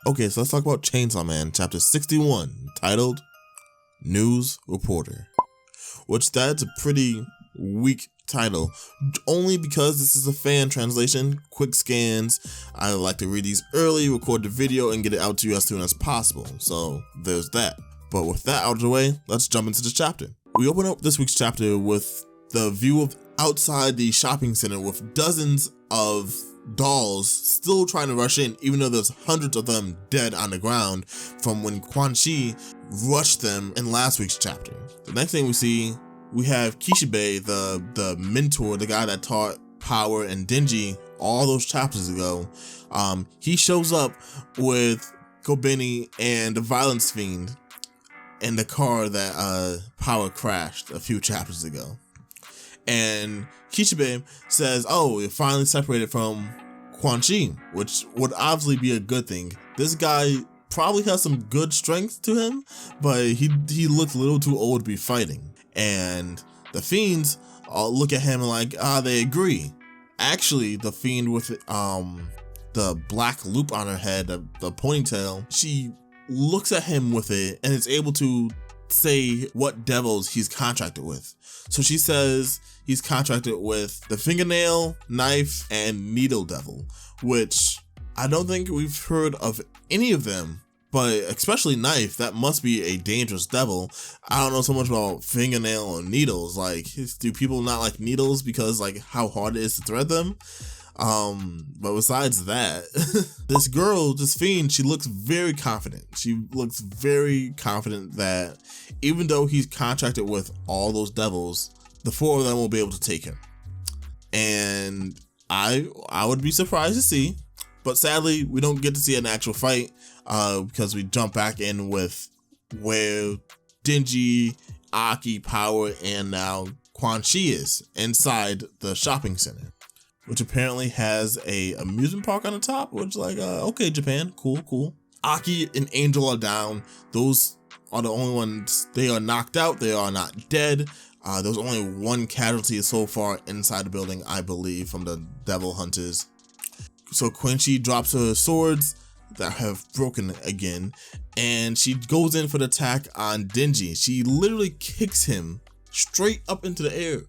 Okay, so let's talk about Chainsaw Man, chapter 61, titled News Reporter. Which that's a pretty weak title, only because this is a fan translation, quick scans. I like to read these early, record the video, and get it out to you as soon as possible. So there's that. But with that out of the way, let's jump into the chapter. We open up this week's chapter with the view of outside the shopping center with dozens of dolls still trying to rush in, even though there's hundreds of them dead on the ground from when Quan Chi rushed them in last week's chapter. The next thing we see, we have Kishibe, the mentor, the guy that taught Power and Denji all those chapters ago. He shows up with Kobeni and the Violence Fiend in the car that Power crashed a few chapters ago. And Kishibe says, oh, you're finally separated from Quan Chi, which would obviously be a good thing. This guy probably has some good strength to him, but he looks a little too old to be fighting. And the Fiends look at him like, they agree. Actually, the Fiend with the black loop on her head, the ponytail, she looks at him with it and is able to say what devils he's contracted with. So she says he's contracted with the Fingernail, Knife, and Needle Devil, which I don't think we've heard of any of them, but especially Knife, that must be a dangerous devil. I don't know so much about Fingernail or Needles. Like, do people not like needles because like how hard it is to thread them? But besides that, this girl, this Fiend, she looks very confident. She looks very confident that even though he's contracted with all those devils, the four of them will be able to take him. And I would be surprised to see, but sadly we don't get to see an actual fight because we jump back in with where Denji, Aki, Power, and now Quan Chi is inside the shopping center, which apparently has a amusement park on the top, which like, okay, Japan, cool. Aki and Angel are down. Those are the only ones. They are knocked out. They are not dead. There's only one casualty so far inside the building, I believe, from the Devil Hunters. So Quan Chi drops her swords that have broken again, and she goes in for the attack on Denji. She literally kicks him straight up into the air.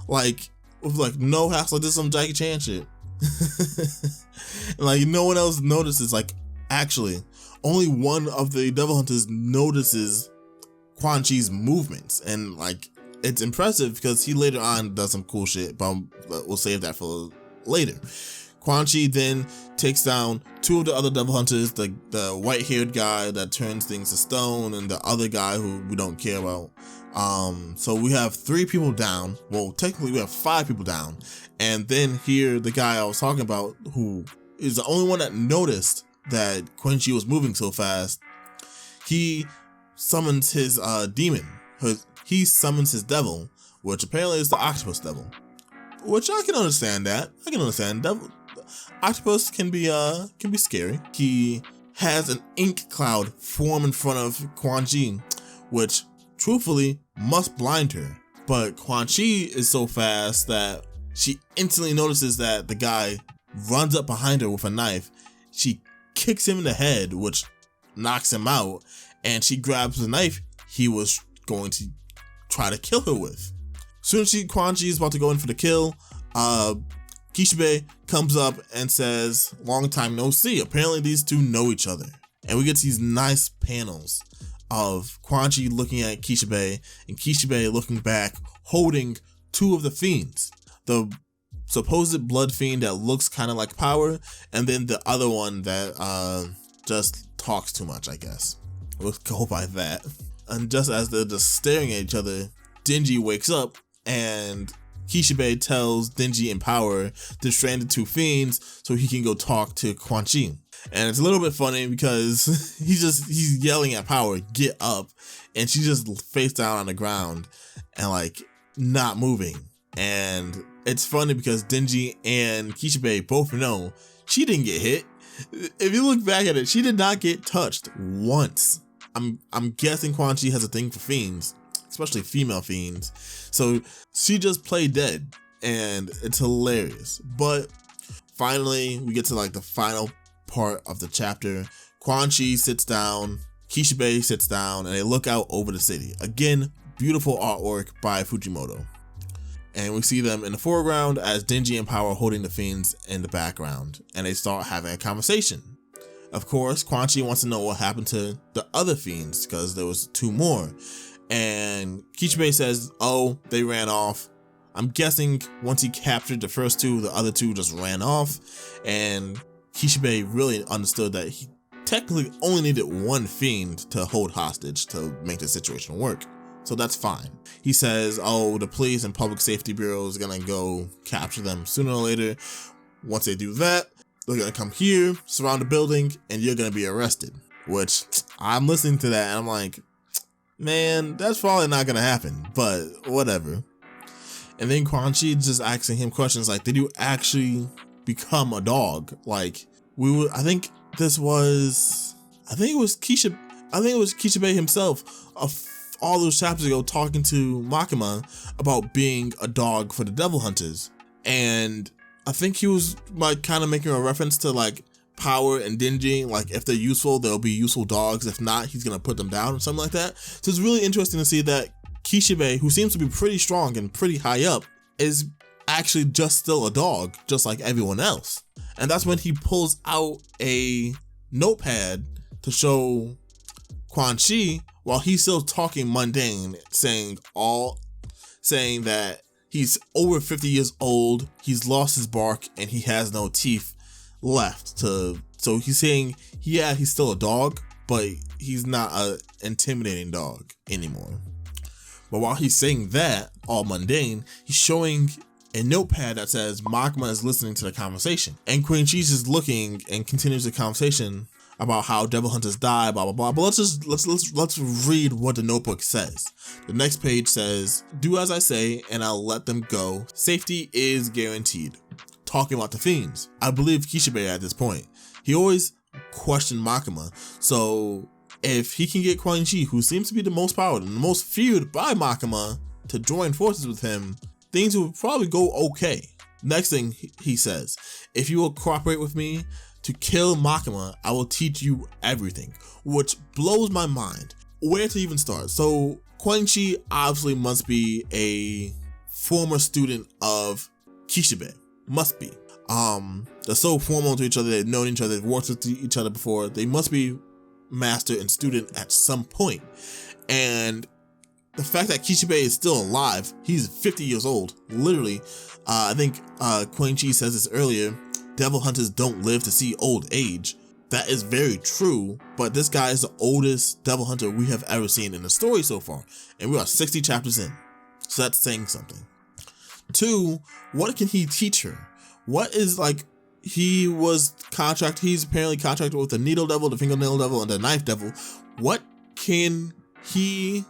Like, with like no hassle, like this is some Jackie Chan shit. Like no one else notices. Like actually, only one of the Devil Hunters notices Quan Chi's movements, and like it's impressive because he later on does some cool shit, but we'll save that for later. Quan Chi then takes down two of the other Devil Hunters, the white-haired guy that turns things to stone, and the other guy who we don't care about. So we have 3 people down. Well, technically we have 5 people down. And then here, the guy I was talking about, who is the only one that noticed that Quan Chi was moving so fast, he summons his demon. He summons his devil, which apparently is the octopus devil. Which I can understand that. I can understand. Octopus can be scary. He has an ink cloud form in front of Quan Chi, which truthfully must blind her. But Quan Chi is so fast that she instantly notices that the guy runs up behind her with a knife. She kicks him in the head, which knocks him out, and she grabs the knife he was going to try to kill her with. Soon as Quan Chi is about to go in for the kill, Kishibe comes up and says, long time no see. Apparently these two know each other. And we get these nice panels of Quan Chi looking at Kishibe and Kishibe looking back, holding 2 of the fiends. The supposed blood fiend that looks kind of like Power, and then the other one that just talks too much, I guess. We'll go by that. And just as they're just staring at each other, Denji wakes up and Kishibe tells Denji and Power to strand the 2 fiends so he can go talk to Quan Chi. And it's a little bit funny because he's yelling at Power, get up, and she's just face down on the ground and like not moving. And it's funny because Denji and Kishibe both know she didn't get hit. If you look back at it, she did not get touched once. I'm guessing Quan Chi has a thing for fiends, especially female fiends. So she just played dead, and it's hilarious. But finally, we get to like the final part of the chapter. Quan Chi sits down, Kishibe sits down, and they look out over the city. Again, beautiful artwork by Fujimoto. And we see them in the foreground as Denji and Power holding the fiends in the background, and they start having a conversation. Of course, Quan Chi wants to know what happened to the other fiends, because there was 2 more. And Kishibe says, oh, they ran off. I'm guessing once he captured the first 2, the other 2 just ran off. And Kishibe really understood that he technically only needed 1 fiend to hold hostage to make the situation work. So that's fine. He says, oh, the police and public safety bureau is gonna go capture them sooner or later. Once they do that, they're gonna come here, surround the building, and you're gonna be arrested. Which, I'm listening to that and I'm like, man, that's probably not gonna happen, but whatever. And then Quan Chi just asking him questions like, did you actually become a dog? Like, I think it was Kishibe himself all those chapters ago talking to Makima about being a dog for the Devil Hunters. And I think he was like kind of making a reference to like Power and Denji, like if they're useful, they'll be useful dogs. If not, he's gonna put them down or something like that. So it's really interesting to see that Kishibe, who seems to be pretty strong and pretty high up, is actually just still a dog, just like everyone else. And that's when he pulls out a notepad to show Quan Chi while he's still talking mundane, saying that he's over 50 years old, he's lost his bark, and he has no teeth left. So he's saying, yeah, he's still a dog, but he's not an intimidating dog anymore. But while he's saying that, all mundane, he's showing a notepad that says Makima is listening to the conversation. And Queen Chi's is looking and continues the conversation about how devil hunters die, blah, blah, blah. But let's read what the notebook says. The next page says, do as I say and I'll let them go. Safety is guaranteed. Talking about the fiends. I believe Kishibe at this point. He always questioned Makima. So if he can get Quan Chi, who seems to be the most powered and the most feared by Makima, to join forces with him, things will probably go okay. Next thing he says, if you will cooperate with me to kill Makima, I will teach you everything, which blows my mind. Where to even start? So Quan Chi obviously must be a former student of Kishibe. Must be. They're so formal to each other, they've known each other, they've worked with each other before. They must be master and student at some point. And the fact that Kishibe is still alive, he's 50 years old, literally. I think Quan Chi says this earlier, devil hunters don't live to see old age. That is very true, but this guy is the oldest devil hunter we have ever seen in the story so far, and we are 60 chapters in, so that's saying something. 2, what can he teach her? What is, like, he's apparently contracted with the needle devil, the fingernail devil, and the knife devil. What can he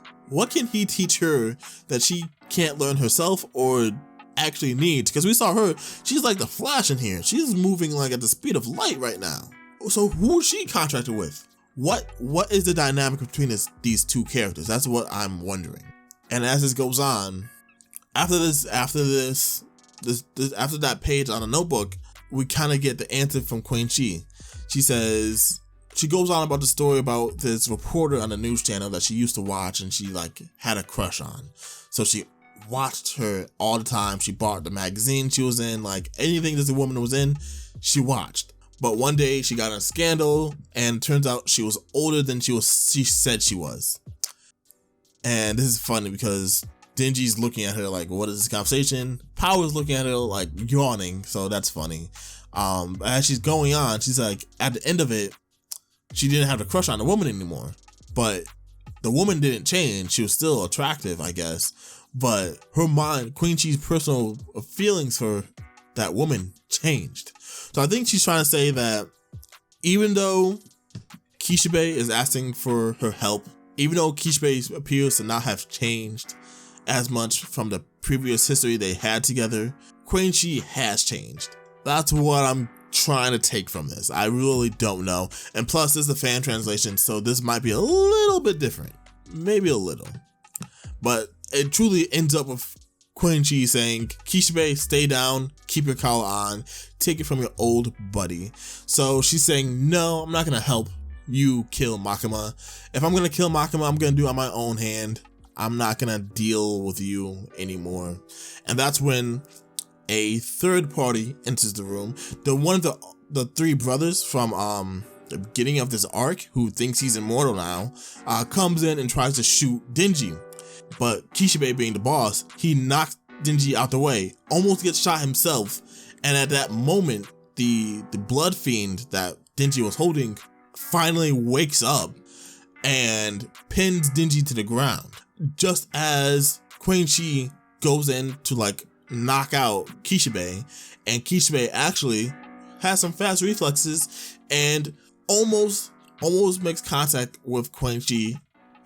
teach her that she can't learn herself or actually needs? Because we saw her, she's like the Flash in here. She's moving like at the speed of light right now. So who is she contracted with? What is the dynamic between these 2 characters? That's what I'm wondering. And as this goes on, after that page on the notebook, we kind of get the answer from Quan Chi. She goes on about the story about this reporter on the news channel that she used to watch and she like had a crush on. So she watched her all the time. She bought the magazine she was in, like anything this woman was in, she watched. But one day she got in a scandal and it turns out she was older than she said she was. And this is funny because Denji's looking at her like, what is this conversation? Power's looking at her like yawning, so that's funny. As she's going on, she's like, at the end of it, she didn't have a crush on the woman anymore. But the woman didn't change. She was still attractive, I guess. But her mind, Queen Chi's personal feelings for that woman changed. So I think she's trying to say that even though Kishibe is asking for her help, even though Kishibe appears to not have changed as much from the previous history they had together, Queen Chi has changed. That's what I'm trying to take from this. I really don't know. And plus, this is the fan translation, so this might be a little bit different. Maybe a little. But it truly ends up with Queen Chi saying, Kishibe, stay down, keep your collar on, take it from your old buddy. So she's saying, no, I'm not going to help you kill Makima. If I'm gonna kill Makima, I'm gonna do it on my own hand. I'm not gonna deal with you anymore. And that's when a third party enters the room. One of the three brothers from the beginning of this arc, who thinks he's immortal now, comes in and tries to shoot Denji. But Kishibe, being the boss, he knocks Denji out the way, almost gets shot himself. And at that moment, the blood fiend that Denji was holding finally wakes up and pins Denji to the ground. Just as Queen goes in to like knock out Kishibe, and Kishibe actually has some fast reflexes and almost makes contact with Queen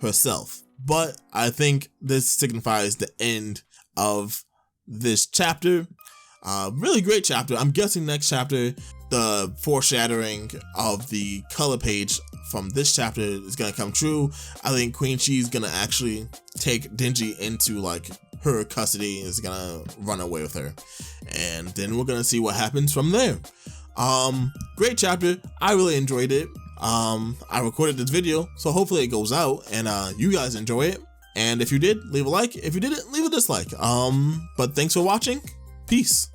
herself. But I think this signifies the end of this chapter. Really great chapter. I'm guessing next chapter, the foreshadowing of the color page from this chapter is gonna come true. I think Queen is gonna actually take Denji into like her custody, is gonna run away with her, and then we're gonna see what happens from there. Great chapter. I really enjoyed it. I recorded this video, so hopefully it goes out and you guys enjoy it. And if you did, leave a like. If you didn't, leave a dislike. But thanks for watching. Peace.